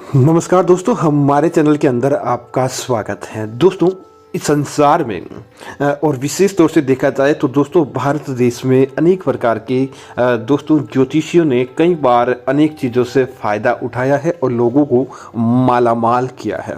नमस्कार दोस्तों, हमारे चैनल के अंदर आपका स्वागत है। दोस्तों, इस संसार में और विशेष तौर से देखा जाए तो दोस्तों भारत देश में अनेक प्रकार के दोस्तों ज्योतिषियों ने कई बार अनेक चीज़ों से फ़ायदा उठाया है और लोगों को मालामाल किया है।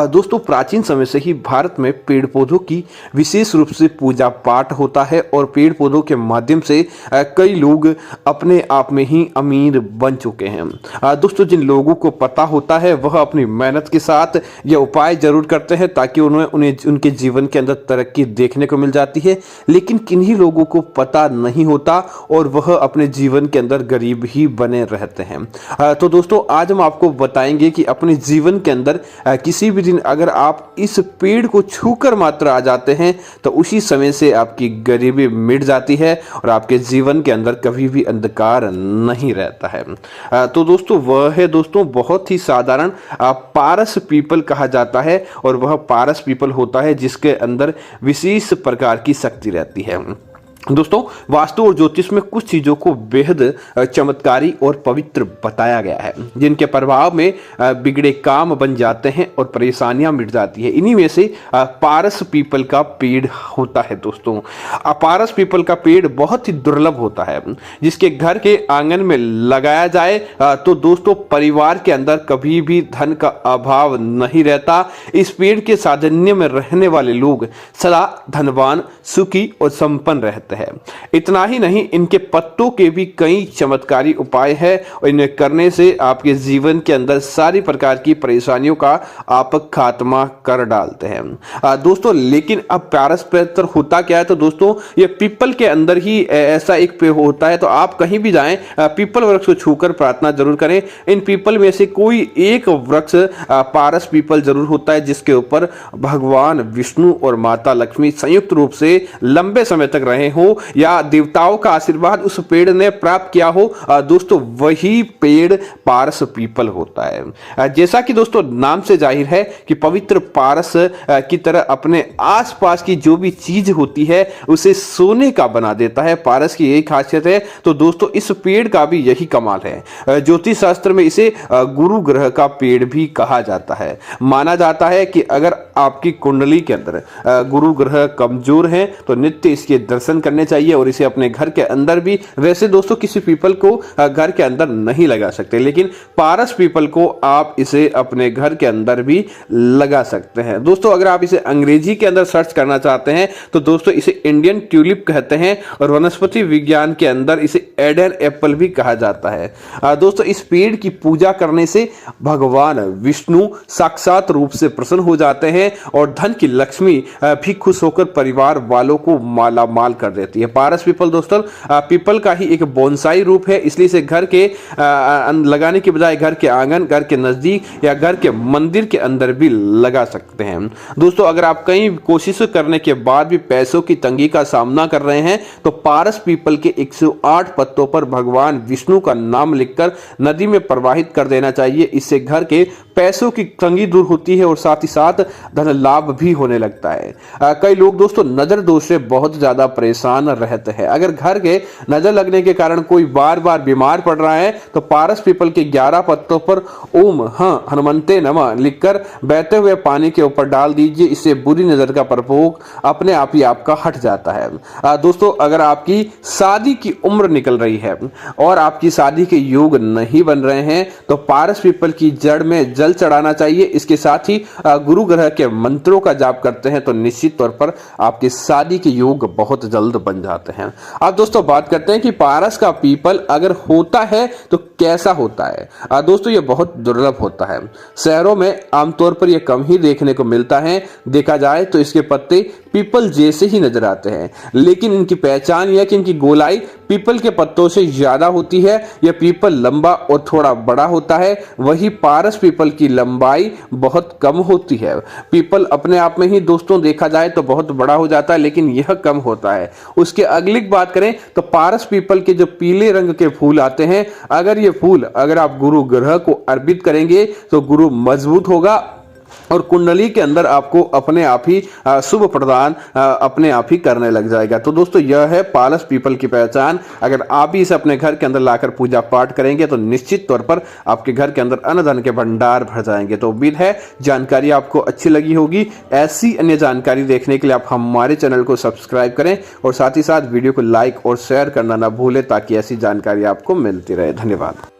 दोस्तों, प्राचीन समय से ही भारत में पेड़ पौधों की विशेष रूप से पूजा पाठ होता है और पेड़ पौधों के माध्यम से कई लोग अपने आप में ही अमीर बन चुके हैं। दोस्तों, जिन लोगों को पता होता है वह अपनी मेहनत के साथ यह उपाय जरूर करते हैं ताकि उन्हें उनके जीवन के अंदर तरक्की देखने को मिल जाती है, लेकिन किन्हीं लोगों को पता नहीं होता और वह अपने जीवन के अंदर गरीब ही बने रहते हैं। तो दोस्तों, आज हम आपको बताएंगे कि अपने जीवन के अंदर किसी भी दिन अगर आप इस पेड़ को छूकर मात्र आ जाते हैं तो उसी समय से आपकी गरीबी मिट जाती है और आपके जीवन के अंदर कभी भी अंधकार नहीं रहता है। तो दोस्तों, वह है दोस्तों बहुत ही साधारण पारस पीपल कहा जाता है और वह पारस पीपल होता है जिसके अंदर विशेष प्रकार की शक्ति रहती है। दोस्तों, वास्तु और ज्योतिष में कुछ चीजों को बेहद चमत्कारी और पवित्र बताया गया है जिनके प्रभाव में बिगड़े काम बन जाते हैं और परेशानियां मिट जाती है। इन्हीं में से पारस पीपल का पेड़ होता है। दोस्तों, पारस पीपल का पेड़ बहुत ही दुर्लभ होता है जिसके घर के आंगन में लगाया जाए तो दोस्तों परिवार के अंदर कभी भी धन का अभाव नहीं रहता। इस पेड़ के साधन्य में रहने वाले लोग सदा धनवान, सुखी और संपन्न रहते हैं। इतना ही नहीं, इनके पत्तों के भी कई चमत्कारी उपाय हैं और इन्हें करने से आपके जीवन के अंदर सारी प्रकार की परेशानियों का आप खात्मा कर डालते हैं। दोस्तों, लेकिन अब पारस पत्थर होता क्या है? तो दोस्तों, ये पीपल के अंदर ही ऐसा एक पेड़ होता है। तो आप कहीं भी जाएं, पीपल वृक्ष को छूकर प्रार्थना जरूर करें। इन पीपल में से कोई एक वृक्ष पारस पीपल जरूर होता है जिसके ऊपर भगवान विष्णु और माता लक्ष्मी संयुक्त रूप से लंबे समय तक रहे हो या देवताओं का आशीर्वाद उस पेड़ ने प्राप्त किया हो। दोस्तों, वही पेड़ पारस पीपल होता है। जैसा कि दोस्तों नाम से जाहिर है कि पवित्र पारस की तरह अपने आसपास की जो भी चीज होती है उसे सोने का बना देता है। पारस की यही खासियत है। तो दोस्तों, इस पेड़ का भी यही कमाल है। ज्योतिष शास्त्र में इसे गुरु ग्रह का पेड़ भी कहा जाता है। माना जाता है कि अगर आपकी कुंडली के अंदर गुरु ग्रह कमजोर है तो नित्य इसके दर्शन करने चाहिए और इसे अपने घर के अंदर भी। वैसे दोस्तों, किसी पीपल को घर के अंदर नहीं लगा सकते, लेकिन पारस पीपल को आप इसे अपने घर के अंदर भी लगा सकते हैं। दोस्तों, अगर आप इसे अंग्रेजी के अंदर सर्च करना चाहते हैं तो दोस्तों इसे इंडियन ट्यूलिप कहते हैं और वनस्पति विज्ञान के अंदर इसे एडन एप्पल भी कहा जाता है। दोस्तों, इस पेड़ की पूजा करने से भगवान विष्णु साक्षात रूप से प्रसन्न हो जाते हैं और धन की लक्ष्मी भी खुश होकर परिवार वालों को माला माल कर देती है। पारस पीपल दोस्तों पीपल का ही एक बोनसाई रूप है, इसलिए इसे घर के लगाने के बजाय घर के आंगन, घर के नजदीक या घर के मंदिर के अंदर भी लगा सकते हैं। दोस्तों, अगर आप कई कोशिश करने के बाद भी पैसों की तंगी का सामना कर रहे हैं तो पारस पीपल के 108 पत्तों पर भगवान विष्णु का नाम लिखकर नदी में प्रवाहित कर देना चाहिए। इससे घर के पैसों की तंगी दूर होती है और साथ ही साथ धन लाभ भी होने लगता है। कई लोग दोस्तों नजर दोष से बहुत ज्यादा परेशान रहते हैं। अगर घर के नजर लगने के कारण कोई बार बार बीमार पड़ रहा है तो पारस पीपल के 11 पत्तों पर ओम हनुमंते नमः लिखकर बहते हुए पानी के ऊपर डाल दीजिए। इससे बुरी नजर का प्रकोप अपने आप ही आपका हट जाता है। दोस्तों, अगर आपकी शादी की उम्र निकल रही है और आपकी शादी के योग नहीं बन रहे हैं तो पारस पीपल की जड़ में जल चढ़ाना चाहिए। इसके साथ ही गुरु ग्रह के मंत्रों का जाप करते हैं तो निश्चित तौर पर आपकी शादी के योग बहुत जल्द बन जाते हैं। अब दोस्तों बात करते हैं कि पारस का पीपल अगर होता है तो कैसा होता है। दोस्तों, यह बहुत दुर्लभ होता है। शहरों में आमतौर पर यह कम ही देखने को मिलता है। देखा जाए तो इसके पत्ते पीपल जैसे ही नजर आते हैं, लेकिन इनकी पहचान यह कि इनकी गोलाई पीपल के पत्तों से ज्यादा होती है। यह पीपल लंबा और थोड़ा बड़ा होता है, वही पारस पीपल की लंबाई बहुत कम होती है। पीपल अपने आप में ही दोस्तों देखा जाए तो बहुत बड़ा हो जाता है, लेकिन यह कम होता है। उसके अगली बात करें तो पारस पीपल के जो पीले रंग के फूल आते हैं, अगर ये फूल अगर आप गुरु ग्रह को अर्पित करेंगे तो गुरु मजबूत होगा और कुंडली के अंदर आपको अपने आप ही शुभ प्रदान अपने आप ही करने लग जाएगा। तो दोस्तों यह है पालस पीपल की पहचान। अगर आप ही इसे अपने घर के अंदर लाकर पूजा पाठ करेंगे तो निश्चित तौर पर आपके घर के अंदर अन्न धन के भंडार भर जाएंगे। तो उम्मीद है जानकारी आपको अच्छी लगी होगी। ऐसी अन्य जानकारी देखने के लिए आप हमारे चैनल को सब्सक्राइब करें और साथ ही साथ वीडियो को लाइक और शेयर करना ना भूलें ताकि ऐसी जानकारी आपको मिलती रहे। धन्यवाद।